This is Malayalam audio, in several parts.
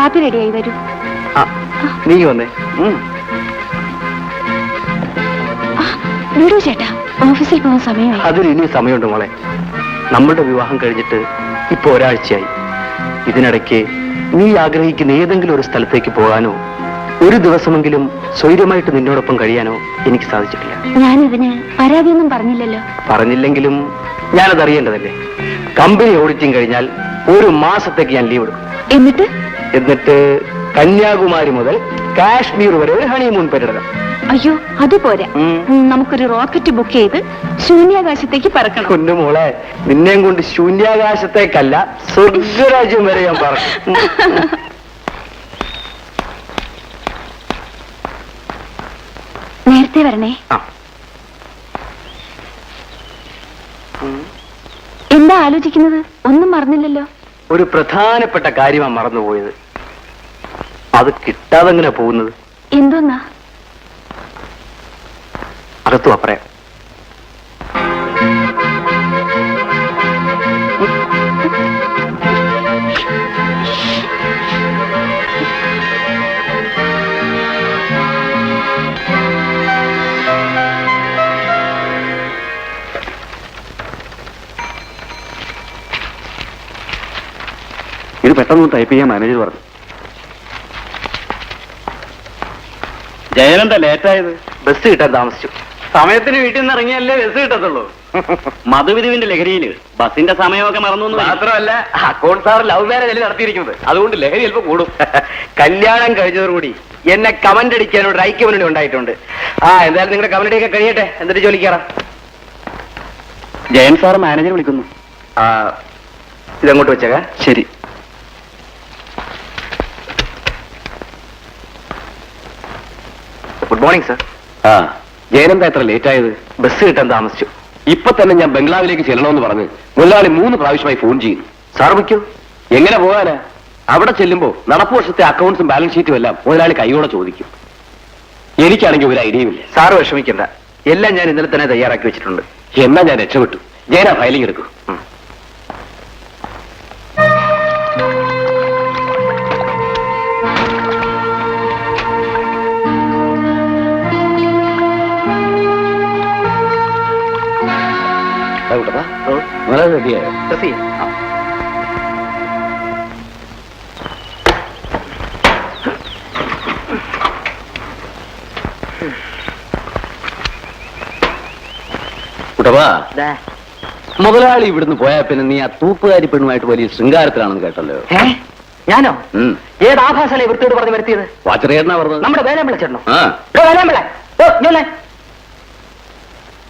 കാപ്പി റെഡിയായി വരൂ. നീ വന്നേ. വിടൂ ചേട്ടാ, ഓഫീസിൽ പോകുന്ന സമയമായി. അതിന് ഇനി സമയമുണ്ട് മോളെ. നമ്മളുടെ വിവാഹം കഴിഞ്ഞിട്ട് ഇപ്പൊ ഒരാഴ്ചയായി. ഇതിനിടയ്ക്ക് നീ ആഗ്രഹിക്കുന്ന ഏതെങ്കിലും ഒരു സ്ഥലത്തേക്ക് പോകാനോ ഒരു ദിവസമെങ്കിലും സ്വൈര്യമായിട്ട് നിന്നോടൊപ്പം കഴിയാനോ എനിക്ക് സാധിച്ചിട്ടില്ല. ഞാനിതിന് പരാതിയൊന്നും പറഞ്ഞില്ലല്ലോ. പറഞ്ഞില്ലെങ്കിലും ഞാനത് അറിയേണ്ടതല്ലേ. കമ്പനി ഓഡിറ്റിംഗ് കഴിഞ്ഞാൽ ഒരു മാസത്തേക്ക് ഞാൻ ലീവ് എടുക്കും. എന്നിട്ട് കന്യാകുമാരി മുതൽ കാശ്മീർ വരെ ഒരു ഹണിമൂൺ പര്യടനം. അയ്യോ, അതുപോരാ. നമുക്കൊരു റോക്കറ്റ് ബുക്ക് ചെയ്ത് ശൂന്യാകാശത്തേക്ക് പറക്കണം. കുഞ്ഞുമോളെ, നിന്നെയും കൊണ്ട് ശൂന്യാകാശത്തേക്കല്ല, സ്വർഗരാജ്യം വരെ ഞാൻ പറക്കും. നേരത്തെ വരണേ. എന്താ ആലോചിക്കുന്നത്? ഒന്നും മറന്നില്ലല്ലോ. ഒരു പ്രധാനപ്പെട്ട കാര്യമാണ് മറന്നുപോയത്. അത് കിട്ടാതെങ്ങനെ പോകുന്നത്? എന്തോന്നാ? അകത്തു പറയാം. ഇത് പെട്ടെന്ന് ടൈപ്പ് ചെയ്യാൻ മാനേജർ പറഞ്ഞു. ജയനെന്താ ലേറ്റായത്? ബസ് കിട്ടാൻ താമസിച്ചു. സമയത്തിന് വീട്ടിൽ നിന്ന് ഇറങ്ങിയല്ലേ ബസ് കിട്ടത്തുള്ളൂ. മധുവിധുവിന്റെ ലഹരിയില് ബസിന്റെ സമയമൊക്കെ മറന്നു. മാത്രമല്ല, അക്കൗണ്ട് സാർ ലവ് മാരേജ് നടത്തിയിരിക്കുന്നത്. അതുകൊണ്ട് ലഹരി ചിലപ്പോൾ കൂടും. കല്യാണം കഴിഞ്ഞതോടുകൂടി എന്നെ കമന്റ് അടിക്കാനോട് ഐക്യമുന്നണി ഉണ്ടായിട്ടുണ്ട്. എന്തായാലും നിങ്ങളുടെ കമന്റ് ഒക്കെ കഴിയട്ടെ, എന്നിട്ട് ജോലിക്കാറാം. ജയൻ സാർ മാനേജർ വിളിക്കുന്നു. ഇതങ്ങോട്ട് വെച്ചേക്കാം. ശരി. Good morning sir. ജയനെന്താ എത്ര ലേറ്റ് ആയത്? ബസ് കിട്ടാൻ താമസിച്ചു. ഇപ്പൊ തന്നെ ഞാൻ ബംഗ്ലാവിലേക്ക് ചെല്ലണമെന്ന് പറഞ്ഞ് മുതലാളി 3 പ്രാവശ്യമായി ഫോൺ ചെയ്യും. സാർ വയ്ക്കൂ. എങ്ങനെ പോകാനാ? അവിടെ ചെല്ലുമ്പോ നടപ്പ് വർഷത്തെ അക്കൗണ്ട്സും ബാലൻസ് ഷീറ്റും എല്ലാം മുതലാളി കൈയോടെ ചോദിക്കും. എനിക്കാണെങ്കിൽ ഒരു ഐഡിയയും ഇല്ല. സാറ് വിഷമിക്കണ്ട, എല്ലാം ഞാൻ ഇന്നലെ തന്നെ തയ്യാറാക്കി വെച്ചിട്ടുണ്ട്. എന്നാ ഞാൻ രക്ഷപ്പെട്ടു. ജയന ഫയലിംഗ് എടുക്കും. റെഡിയായോ? കുട്ടപ്പാ, മുതലാളി ഇവിടുന്ന് പോയാ പിന്നെ നീ ആ തൂപ്പുകാരി പെണ്ണുമായിട്ട് വലിയ ശൃംഗാരത്തിലാണെന്ന് കേട്ടല്ലോ. ഞാനോ? ഏത് ആഭാസല്ലേ വൃത്തിയോട് പറഞ്ഞു വരുത്തിയത്? വാച്ചറിയേട്ടനാ പറഞ്ഞത്. നമ്മുടെ വേലാൻ വിളിച്ചോ?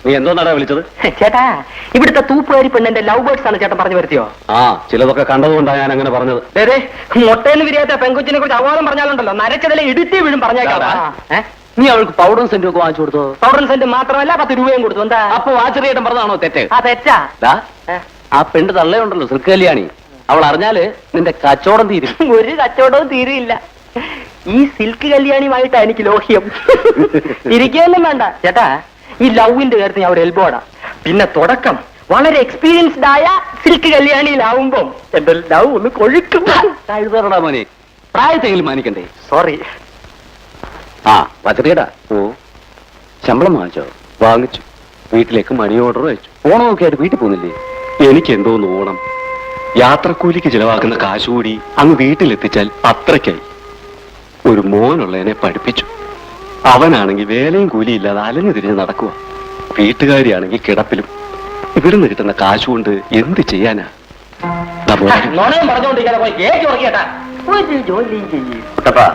നീ എന്തോ നടാ വിളിച്ചത്? ചേട്ടാ, ഇവിടുത്തെ തൂപ്പുകാരി പെണ്ണിന്റെ ലവ് ബേർഡ്സ് ആണ് ചേട്ടൻ പറഞ്ഞു വരുത്തിയോ? ചിലതൊക്കെ കണ്ടതുകൊണ്ടാണ് ഞാൻ അങ്ങനെ പറഞ്ഞത്. മൊട്ടയിൽ വിരിയാത്ത പെങ്കുച്ചിനെ കുറിച്ച് അവാദം പറഞ്ഞാലുണ്ടല്ലോ, നരച്ചതിലെ ഇടുത്തി വീഴും പറഞ്ഞേക്കാ. നീ അവൾക്ക് പൗഡറും സെന്റും ഒക്കെ വാങ്ങിച്ചു കൊടുത്തോ? പൗഡറും സെന്റ് മാത്രമല്ല 10 രൂപയും കൊടുത്തു. എന്താ അപ്പൊ വാച്ചറിയേട്ടൻ പറഞ്ഞതാണോ തെറ്റ്? തെറ്റാ. ആ പെണ്ണ് തള്ളയുണ്ടല്ലോ, സിൽക്ക് കല്യാണി, അവൾ അറിഞ്ഞാല് നിന്റെ കച്ചവടം തീരും. ഒരു കച്ചവടവും തീരില്ല. ഈ സിൽക്ക് കല്യാണിയുമായിട്ടാ എനിക്ക് ലോഹ്യം. ഇരിക്കുകയൊന്നും വേണ്ട ചേട്ടാ. ഈ ലവിന്റെ കാര്യത്തിൽ ഞാൻ ഒരു എൽബോടാ. പിന്നെ തുടക്കം വളരെ എക്സ്പീരിയൻസ്ഡ് ആയ സിൽക്ക് കല്യാണിയിലാവുമ്പം എന്റെ ലവ് ഒന്ന് കൊഴുക്കും. മോനെ, പ്രായത്തെങ്കിലും മാനിക്കണ്ടേ? സോറി. വച്ചറിയടാ. ശമ്പളം വാങ്ങിച്ചോ? വാങ്ങിച്ചു. വീട്ടിലേക്ക് മണി ഓർഡർ അയച്ചു. ഓണമൊക്കെ ആയിട്ട് വീട്ടിൽ പോകുന്നില്ലേ? എനിക്ക് എന്തോന്ന് ഓണം. യാത്രക്കൂലിക്ക് ചിലവാക്കുന്ന കാശ് കൂടി അങ്ങ് വീട്ടിലെത്തിച്ചാൽ അത്രയ്ക്കായി. ഒരു മോനുള്ളതിനെ പഠിപ്പിച്ചു. അവനാണെങ്കിൽ വേലയും കൂലിയില്ലാതെ അലഞ്ഞു തിരിഞ്ഞ് നടക്കുക. വീട്ടുകാരിയാണെങ്കിൽ കിടപ്പിലും. ഇവിടുന്ന് കിട്ടുന്ന കാശ് കൊണ്ട് എന്ത് ചെയ്യാനാ? കുട്ടപ്പാ,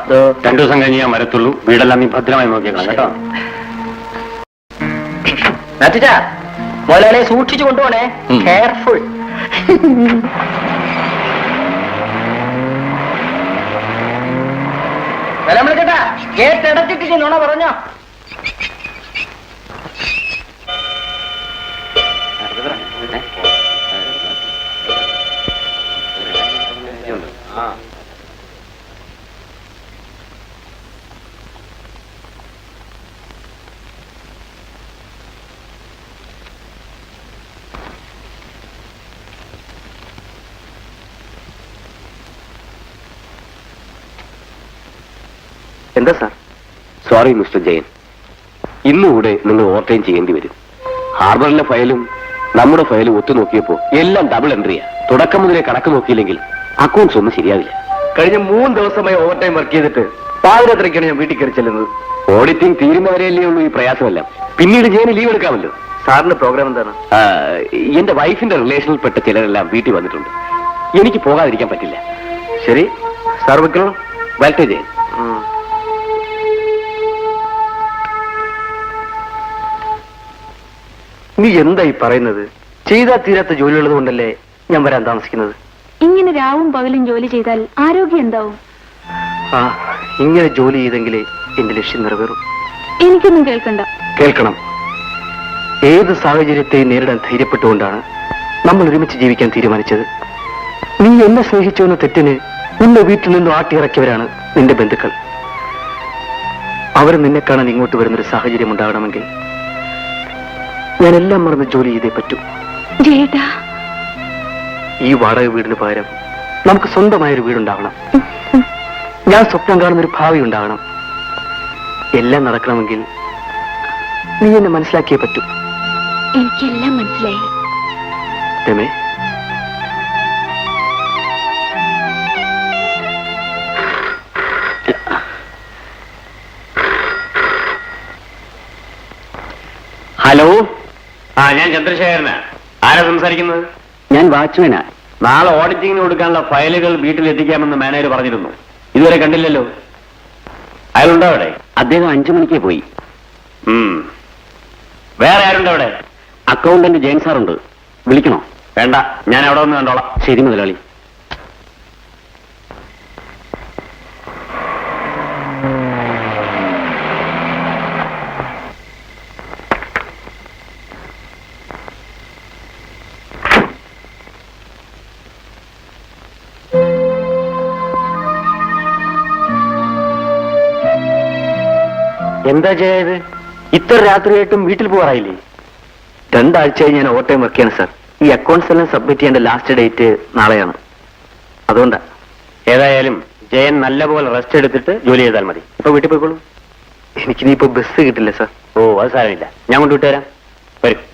2 ദിവസം കഴിഞ്ഞ് ഞാൻ വരത്തുള്ളൂ. വീടെല്ലാം നീ ഭദ്രമായി നോക്കിയേക്കണം കേട്ടോ. മോനെ സൂക്ഷിച്ചു കൊണ്ടുപോണേ. കെയർഫുൾ. ചേട്ടാ, ഗേറ്റ് അടച്ചിട്ട് നോണ പറഞ്ഞോ? എന്താ സാർ? സോറി മിസ്റ്റർ ജയൻ, ഇന്നുകൂടെ നിങ്ങൾ ഓവർ ടൈം ചെയ്യേണ്ടി വരും. ഹാർബറിലെ ഫയലും നമ്മുടെ ഫയലും ഒത്തുനോക്കിയപ്പോ എല്ലാം ഡബിൾ എൻട്രിയാ. തുടക്കം മുതലേ കണക്ക് നോക്കിയില്ലെങ്കിൽ അക്കൗണ്ട്സ് ഒന്നും ശരിയാവില്ല. കഴിഞ്ഞ 3 ദിവസമായി ഓവർ ടൈം വർക്ക് ചെയ്തിട്ട് പാതിരാത്രിക്കാണ് ഞാൻ വീട്ടിൽ കയറി ചെല്ലുന്നത്. ഓഡിറ്റിംഗ് തീരുന്നവരെയല്ലേ ഉള്ളൂ ഈ പ്രയാസമെല്ലാം. പിന്നീട് ജയന് ലീവ് എടുക്കാമല്ലോ. സാറിന്റെ പ്രോഗ്രാം എന്താണ്? എന്റെ വൈഫിന്റെ റിലേഷനിൽപ്പെട്ട ചിലരെല്ലാം വീട്ടിൽ വന്നിട്ടുണ്ട്. എനിക്ക് പോകാതിരിക്കാൻ പറ്റില്ല. ശരി സാർ, വെക്കണം. വരട്ടെ ജയൻ. നീ എന്തായി പറയുന്നത്? ചെയ്താൽ തീരാത്ത ജോലിയുള്ളത് കൊണ്ടല്ലേ ഞാൻ വരാൻ താമസിക്കുന്നത്. ഇങ്ങനെ രാവും പകലും ജോലി ചെയ്താൽ ആരോഗ്യം എന്താവും? ആ, ഇങ്ങനെ ജോലി ചെയ്തെങ്കിലേ എന്റെ ലക്ഷ്യം നിറവേറും. എനിക്കൊന്നും കേൾക്കണ്ട. കേൾക്കണം. ഏത് സാഹചര്യത്തെയും നേരിടാൻ ധൈര്യപ്പെട്ടുകൊണ്ടാണ് നമ്മൾ ഒരുമിച്ച് ജീവിക്കാൻ തീരുമാനിച്ചത്. നീ എന്നെ സ്നേഹിച്ചു എന്ന തെറ്റിന് നിന്റെ വീട്ടിൽ നിന്നും ആട്ടിയിറക്കിയവരാണ് നിന്റെ ബന്ധുക്കൾ. അവർ നിന്നെ കാണാൻ ഇങ്ങോട്ട് വരുന്നൊരു സാഹചര്യം ഉണ്ടാകണമെങ്കിൽ ഞാനെല്ലാം മറന്ന് ജോലി ചെയ്തേ പറ്റൂ. ജയേട്ടാ, ഈ വാടക വീടിന് പകരം നമുക്ക് സ്വന്തമായൊരു വീടുണ്ടാകണം. ഞാൻ സ്വപ്നം കാണുന്നൊരു ഭാവി ഉണ്ടാകണം. എല്ലാം നടക്കണമെങ്കിൽ നീ എന്നെ മനസ്സിലാക്കിയേ പറ്റൂ. എനിക്കെല്ലാം മനസ്സിലായി. രമേ, ഹലോ. ഞാൻ ചന്ദ്രശേഖരനാ. ആരാ സംസാരിക്കുന്നത്? ഞാൻ വാച്ച്മാനാ. നാളെ ഓഡിറ്റിങ്ങിന് കൊടുക്കാനുള്ള ഫയലുകൾ വീട്ടിൽ എത്തിക്കാമെന്ന് മാനേജർ പറഞ്ഞിരുന്നു. ഇതുവരെ കണ്ടില്ലല്ലോ. അയാളുണ്ടോ അവിടെ? അദ്ദേഹം 5 മണിക്ക് പോയി. വേറെ ആരുണ്ടോ അവിടെ? അക്കൗണ്ടന്റ് ജയൻ സാറുണ്ട്. വിളിക്കണോ? വേണ്ട, ഞാൻ അവിടെ ഒന്ന് കണ്ടോളാം. ശരി മുതലാളി. എന്താ ചെയ്യത്? ഇത്ര രാത്രിയായിട്ടും വീട്ടിൽ പോകാറായില്ലേ? 2 ആഴ്ചയായി ഞാൻ ഓവർ ടൈം വർക്ക് ചെയ്യണം സാർ. ഈ അക്കൗണ്ട്സ് എല്ലാം സബ്മിറ്റ് ചെയ്യേണ്ട ലാസ്റ്റ് ഡേറ്റ് നാളെയാണ്. അതുകൊണ്ടാ. ഏതായാലും ജയൻ നല്ലപോലെ റെസ്റ്റ് എടുത്തിട്ട് ജോലി ചെയ്താൽ മതി. ഇപ്പൊ വീട്ടിൽ പോയിക്കോളൂ. എനിക്കിനിയിപ്പോ ബസ് കിട്ടില്ല സാർ. ഓ, അത് സാരമില്ല, ഞാൻ കൊണ്ടുവിട്ടുതരാം. വരും.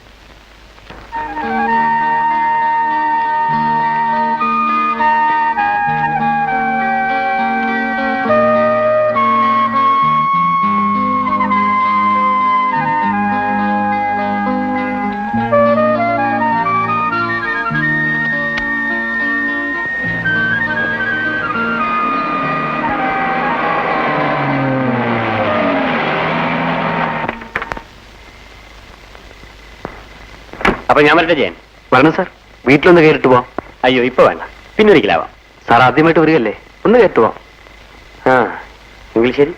അപ്പൊ ഞാൻ വരട്ടെ ജയൻ? വരണം സാർ. വീട്ടിലൊന്ന് കയറിട്ട് പോവാം. അയ്യോ, ഇപ്പൊ വേണ്ട, പിന്നൊരിക്കലാവാം. സാർ ആദ്യമായിട്ട് വരികയല്ലേ, ഒന്ന് കയറിട്ട് പോവാം. എങ്കിൽ ശരി.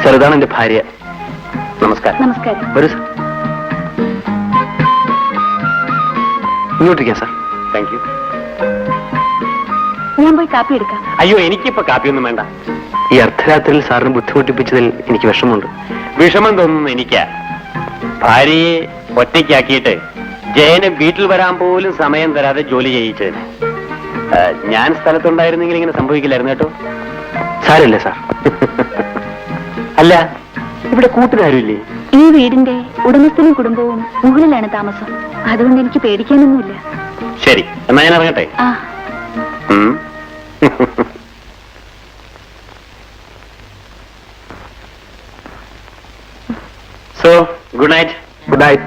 സാർ, ഇതാണ് എന്റെ ഭാര്യ. നമസ്കാരം. നമസ്കാരം. വരൂ സാർ. ഇങ്ങോട്ടിരിക്കാം സാർ. Thank you. ഞാൻ പോയി കാപ്പി എടുക്കാം. അയ്യോ, എനിക്കിപ്പോ കാപ്പിയൊന്നും വേണ്ട. ഈ അർദ്ധരാത്രിയിൽ സാറിന് ബുദ്ധിമുട്ടിപ്പിച്ചതിൽ എനിക്ക് വിഷമമുണ്ട്. വിഷമം തോന്നുന്നു എനിക്കാ. ഭാര്യയെ ഒറ്റയ്ക്കാക്കിയിട്ട് ജയന് വീട്ടിൽ വരാൻ പോലും സമയം തരാതെ ജോലി ചെയ്യിച്ചതിന്. ഞാൻ സ്ഥലത്തുണ്ടായിരുന്നെങ്കിൽ ഇങ്ങനെ സംഭവിക്കില്ലായിരുന്നു കേട്ടോ. സാരമില്ല സാർ. അല്ല, ഇവിടെ കൂട്ടിനാരുമില്ലേ? ഈ വീടിന്റെ ഉടമസ്ഥനും കുടുംബവും മുകളിലാണ് താമസം. അതുകൊണ്ട് എനിക്ക് പേടിക്കാനൊന്നുമില്ല. ശരി, എന്നാ ഞാൻ ഇറങ്ങട്ടെ. ആ, so good night. Good night.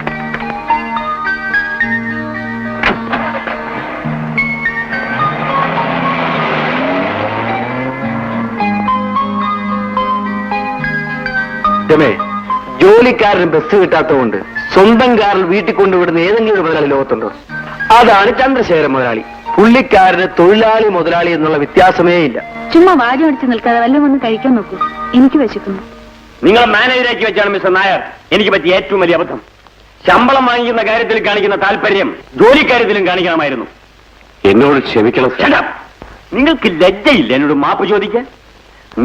രമേ, ജോലിക്കാരന് ബസ് കിട്ടാത്തതുകൊണ്ട് സ്വന്തം കാറിൽ വീട്ടിൽ കൊണ്ടുവിടുന്ന ഏതെങ്കിലും ഒരു മുതലാളി ലോകത്തുണ്ടോ? അതാണ് ചന്ദ്രശേഖരൻ മുതലാളി. പുള്ളിക്കാരന് തൊഴിലാളി മുതലാളി എന്നുള്ള വ്യത്യാസമേ ഇല്ല. ചുമ്മാ വാരി അടിച്ച് നിൽക്കാതെ വല്ലതും ഒന്ന് കഴിക്കാൻ നോക്കൂ. എനിക്ക് വിശക്കുന്നു. നിങ്ങളെ മാനേജരാക്കി വെച്ചാണ് മിസ്റ്റർ നായർ എനിക്ക് പറ്റിയ ഏറ്റവും വലിയ അബദ്ധം. ശമ്പളം വാങ്ങിക്കുന്ന കാര്യത്തിൽ കാണിക്കുന്ന താല്പര്യം ജോലിക്കാര്യത്തിലും കാണിക്കണമായിരുന്നു. എന്നോട് ക്ഷമിക്കണം. Shut up. നിങ്ങൾക്ക് ലജ്ജയില്ല എന്നോട് മാപ്പ് ചോദിക്കാൻ?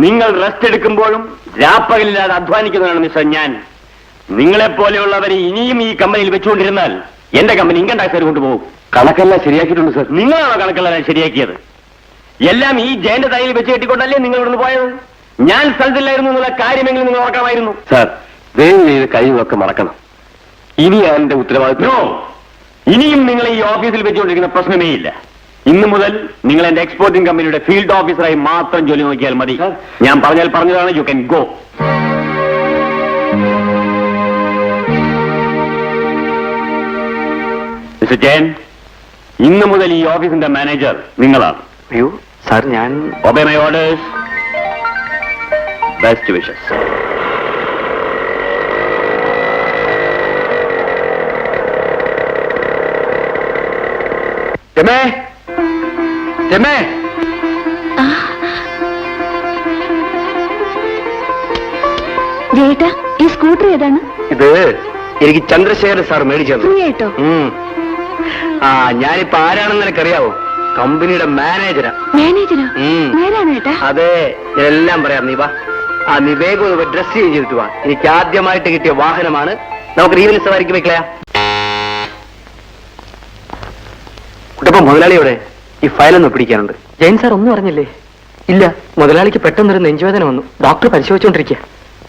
നിങ്ങൾ റെസ്റ്റ് എടുക്കുമ്പോഴും രാപ്പകലില്ലാതെ അധ്വാനിക്കുന്നതാണ് മിസ്റ്റർ ഞാൻ. നിങ്ങളെ പോലെയുള്ളവരെ ഇനിയും ഈ കമ്പനിയിൽ വെച്ചുകൊണ്ടിരുന്നാൽ എന്റെ കമ്പനി ഇൻകം ടാക്സ് കൊണ്ടുപോകും. കണക്കെല്ലാം ശരിയാക്കിയിട്ടുണ്ട് സർ. നിങ്ങളാണോ കണക്കെല്ലാം ശരിയാക്കിയത്? എല്ലാം ഈ ജയന്റെ തലയിൽ വെച്ച് കെട്ടിക്കൊണ്ടല്ലേ നിങ്ങൾ ഇവിടുന്ന് പോയത്? ഞാൻ സ്ഥലത്തില്ലായിരുന്നു എന്നുള്ള കാര്യമെങ്കിലും നിങ്ങൾ ഓർക്കാമായിരുന്നു. സാർ, ദയവ് ചെയ്ത് കഴിവൊക്കെ മറക്കണം. ഇനി എന്റെ ഉത്തരവാദിത്വം. നോ, ഇനിയും നിങ്ങൾ ഈ ഓഫീസിൽ വെച്ചുകൊണ്ടിരിക്കുന്ന പ്രശ്നമേ ഇല്ല. ഇന്നു മുതൽ നിങ്ങൾ എന്റെ എക്സ്പോർട്ടിംഗ് കമ്പനിയുടെ ഫീൽഡ് ഓഫീസറായി മാത്രം ജോലി നോക്കിയാൽ മതി. ഞാൻ പറഞ്ഞാൽ പറഞ്ഞതാണ്. You can go. Mister Jayan, ഇന്നു മുതൽ ഈ ഓഫീസിന്റെ മാനേജർ നിങ്ങളാണ്. അയ്യോ സാർ, ഞാൻ obey my orders. Best wishes. രമേ, രമേ, ജയേട്ടാ, ഈ സ്കൂട്ടർ ഏതാണ്? ഇത് എനിക്ക് ചന്ദ്രശേഖരൻ സാർ മേടിച്ചത്. ഫ്രീ ആയിട്ടോ? ആ, ഞാനിപ്പോ ആരാണെന്ന് നിനക്കറിയാവോ? കമ്പനിയുടെ മാനേജരാ. മാനേജരോ? നേരാണ് ഏട്ടാ. അതെ, ഞാൻ എല്ലാം പറയാം. നീ വാ. നീ വേഗം ഡ്രസ് ചേഞ്ച് ചെയ്തിട്ട് വാ. എനിക്ക് ആദ്യമായിട്ട് കിട്ടിയ വാഹനമാണ്. നമുക്ക് ഈവനിങ് സവാരിക്ക് വെക്കളയാ. കുട്ടപ്പ, മുതലാളിയോടെ ഈ ഫയലൊന്ന് പിടിക്കാനുണ്ട്. ജയൻ സാർ ഒന്നും അറിഞ്ഞില്ലേ? ഇല്ല, മുതലാളിക്ക് പെട്ടെന്നൊരു നെഞ്ചുവേദന വന്നു. ഡോക്ടർ പരിശോധിച്ചുകൊണ്ടിരിക്കുക.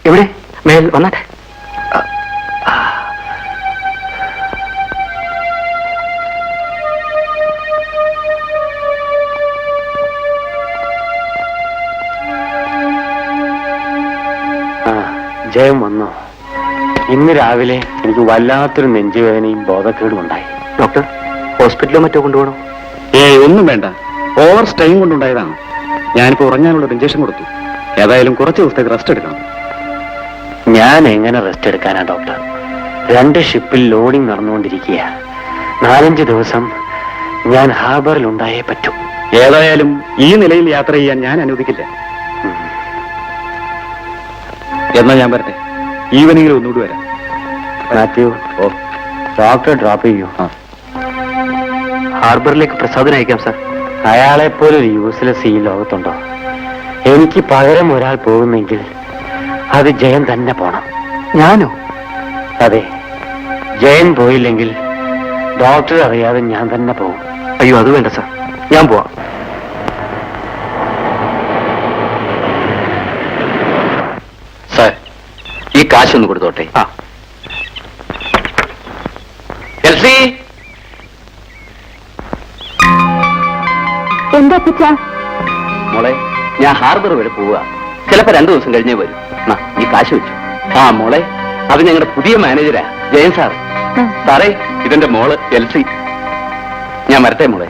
എവിടെ? മേൽ വന്നാട്ടെ. ജയം വന്നോ? ഇന്ന് രാവിലെ എനിക്ക് വല്ലാത്തൊരു നെഞ്ചുവേദനയും ബോധക്കേടും ഉണ്ടായി. ഡോക്ടർ, ഹോസ്പിറ്റലിലോ മറ്റോ കൊണ്ടുപോകണോ? ഒന്നും വേണ്ട. ഓവർ സ്ട്രെയിൻ കൊണ്ടുണ്ടായതാണ്. ഞാനിപ്പോ ഉറങ്ങാനുള്ള ഇഞ്ചക്ഷൻ കൊടുത്തു. ഏതായാലും കുറച്ച് ദിവസത്തേക്ക് റെസ്റ്റ് എടുക്കണം. ഞാൻ എങ്ങനെ റെസ്റ്റ് എടുക്കാനാ ഡോക്ടർ? 2 ഷിപ്പിൽ ലോഡിംഗ് നടന്നുകൊണ്ടിരിക്കുക. 4-5 ദിവസം ഞാൻ ഹാർബറിൽ ഉണ്ടായേ പറ്റൂ. ഏതായാലും ഈ നിലയിൽ യാത്ര ചെയ്യാൻ ഞാൻ അനുവദിക്കില്ല. എന്നാ ഞാൻ വരട്ടെ. ഈവനിങ്ങിൽ ഒന്നുകൂടി വരാം. മാത്യു, ഡോക്ടർ ഡ്രോപ്പ് ചെയ്യൂ. ഹാർബറിലേക്ക് പ്രസാദന അയക്കാം സാർ. അയാളെപ്പോലൊരു യൂസ്ലെസ് ഈ ലോകത്തുണ്ടോ? എനിക്ക് പകരം ഒരാൾ പോകുന്നെങ്കിൽ അത് ജയൻ തന്നെ പോണം. ഞാനോ? അതെ, ജയൻ പോയില്ലെങ്കിൽ ഡോക്ടർ അറിയാതെ ഞാൻ തന്നെ പോകും. അയ്യോ, അത് വേണ്ട സാർ, ഞാൻ പോവാം. സാർ, ഈ കാശൊന്ന് കൊടുത്തോട്ടെ. എൽസി, എന്താ അപ്പച്ചാ? മോളെ, ഞാൻ ഹാർബർ വരെ പോവുക. ചിലപ്പോ 2 ദിവസം കഴിഞ്ഞേ വരും. ഈ കാശ് വെച്ചു. മോളെ, അത് ഞങ്ങളുടെ പുതിയ മാനേജരാ, ജയൻ സാർ. സാറേ, ഇതെന്റെ മോള് എൽസി. ഞാൻ വരട്ടെ മോളെ.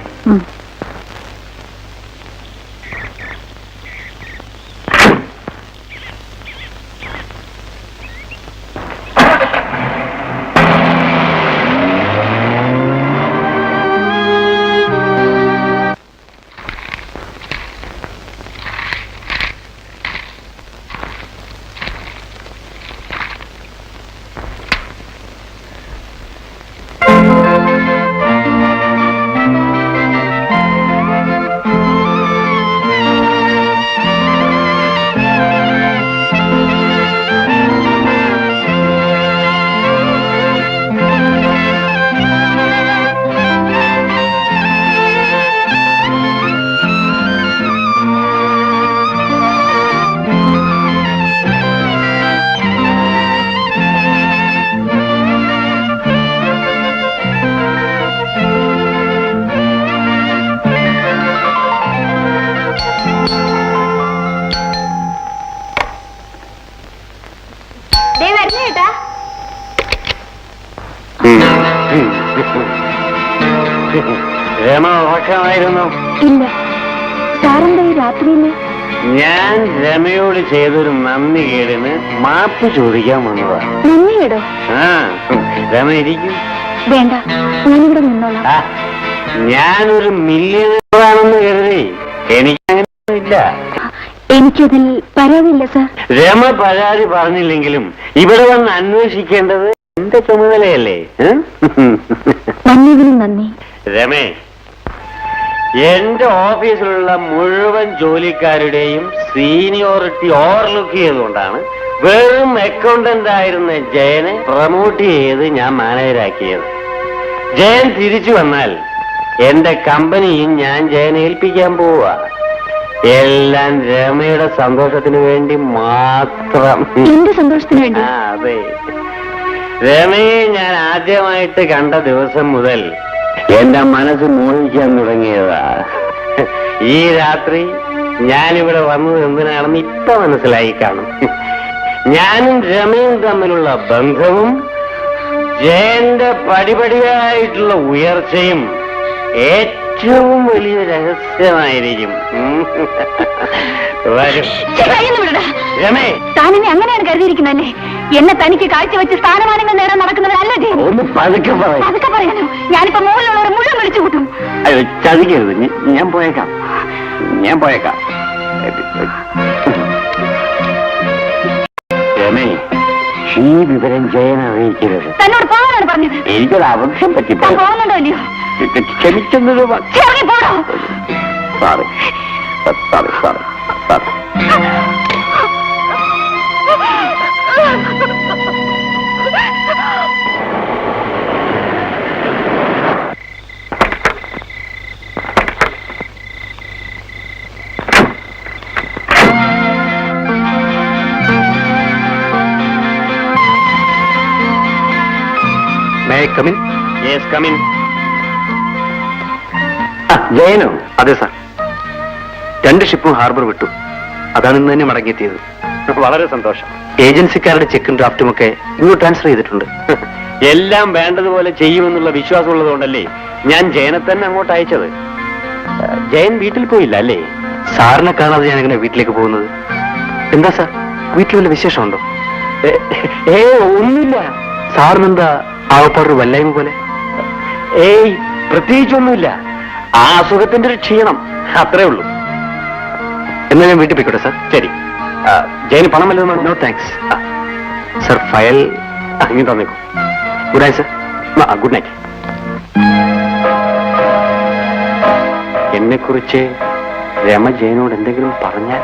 രമ ഉറക്കമായിരുന്നു? ഇല്ല. സാറെന്താ ഈ രാത്രിയില്? ഞാൻ രമയോട് ചെയ്തൊരു നന്ദി കേടിന് മാപ്പ് ചോദിക്കാൻ വന്നതാ. നന്ദിയേടോ? രമ ഇരിക്കും. വേണ്ട, ഞാനിവിടെ നിന്നോളാം. ഞാനൊരു മില്യണറാണെന്ന് കരുതി എനിക്കങ്ങനെയില്ല. എനിക്കതിൽ പരാതിയില്ല സാർ. രമ പരാതി പറഞ്ഞില്ലെങ്കിലും ഇവിടെ വന്ന് അന്വേഷിക്കേണ്ടത് എന്റെ ചുമതലയല്ലേ? നന്ദിയിലും നന്ദി. രമേ, എന്റെ ഓഫീസിലുള്ള മുഴുവൻ ജോലിക്കാരുടെയും സീനിയോറിറ്റി ഓവർലുക്ക് ചെയ്തുകൊണ്ടാണ് വെറും അക്കൗണ്ടന്റ് ആയിരുന്ന ജയനെ പ്രൊമോട്ട് ചെയ്ത് ഞാൻ മാനേജരാക്കിയത്. ജയൻ തിരിച്ചു വന്നാൽ എന്റെ കമ്പനിയും ഞാൻ ജയനെ ഏൽപ്പിക്കാൻ പോവാ. എല്ലാം രമയുടെ സന്തോഷത്തിന് വേണ്ടി മാത്രം. എന്റെ സന്തോഷത്തിന് വേണ്ടി? അതെ, രമയെ ഞാൻ ആദ്യമായിട്ട് കണ്ട ദിവസം മുതൽ എന്റെ മനസ്സ് മോഹിക്കാൻ തുടങ്ങിയതാ. ഈ രാത്രി ഞാനിവിടെ വന്നത് എന്തിനാണെന്ന് ഇപ്പൊ മനസ്സിലായി കാണും. ഞാനും രമയും തമ്മിലുള്ള ബന്ധവും ജയന്റെ പടിപടിയായിട്ടുള്ള ഉയർച്ചയും ഏറ്റവും വലിയ രഹസ്യമായിരിക്കും. രമേ, താനെന്നെ അങ്ങനെയാണ് കരുതിയിരിക്കുന്നല്ലേ? എന്നെ തനിക്ക് കാഴ്ചവെച്ച് സ്ഥാനമാനങ്ങൾ നേടാൻ നടക്കുന്നവരല്ല ജയൻ. ഒന്ന് പതുക്കെ പറയും. അതൊക്കെ പറയാനോ? ഞാനിപ്പോ മുകളിലുള്ളവരെ മുഴുവൻ വിളിച്ചു കൂട്ടും. ചതിക്കരുത്, ഞാൻ പോയേക്കാം. രമേ, ഈ വിവരം ജയൻ അറിയിക്കരുത്. തന്നോട് പോകാനാണ് പറഞ്ഞത്. എനിക്കൊരു അബദ്ധം താൻ പറ്റിപ്പോ. പോകുന്നുണ്ടോ ഇല്ലയോ? ക്ഷമിക്കുന്നത് ഇറങ്ങി പോടോ. സാറി. ജയനോ? അതെ സാർ, 2 ഷിപ്പും ഹാർബർ വിട്ടു. അതാണ് ഇന്ന് തന്നെ മടങ്ങിയെത്തിയത്. വളരെ സന്തോഷം. ഏജൻസിക്കാരുടെ ചെക്കും ഡ്രാഫ്റ്റും ഒക്കെ ഇങ്ങോട്ട് ട്രാൻസ്ഫർ ചെയ്തിട്ടുണ്ട്. എല്ലാം വേണ്ടതുപോലെ ചെയ്യുമെന്നുള്ള വിശ്വാസം ഉള്ളതുകൊണ്ടല്ലേ ഞാൻ ജയനെ തന്നെ അങ്ങോട്ട് അയച്ചത്. ജയൻ വീട്ടിൽ പോയില്ല അല്ലേ? സാറിനെ കാണാതെ ഞാൻ എങ്ങനെ വീട്ടിലേക്ക് പോകുന്നത്? എന്താ സാർ, വീട്ടിൽ വല്ല വിശേഷമുണ്ടോ? ഒന്നുമില്ല. സാറിനെന്താ ആവപ്പാടൊരു വല്ലായ്മ പോലെ? ഏയ്, പ്രത്യേകിച്ചൊന്നുമില്ല. ആ അസുഖത്തിന്റെ ഒരു ക്ഷീണം, അത്രേ ഉള്ളൂ. എന്നാ ഞാൻ വീട്ടിൽ പോയിക്കോട്ടെ സാർ. ശരി. ജയന് പണം വല്ലതും വേണോ? No thanks. സാർ, ഫയൽ അങ്ങനെ തന്നേക്കൂ. Good night sir. Good night. എന്നെ കുറിച്ച് രമ ജയനോട് എന്തെങ്കിലും പറഞ്ഞാൽ?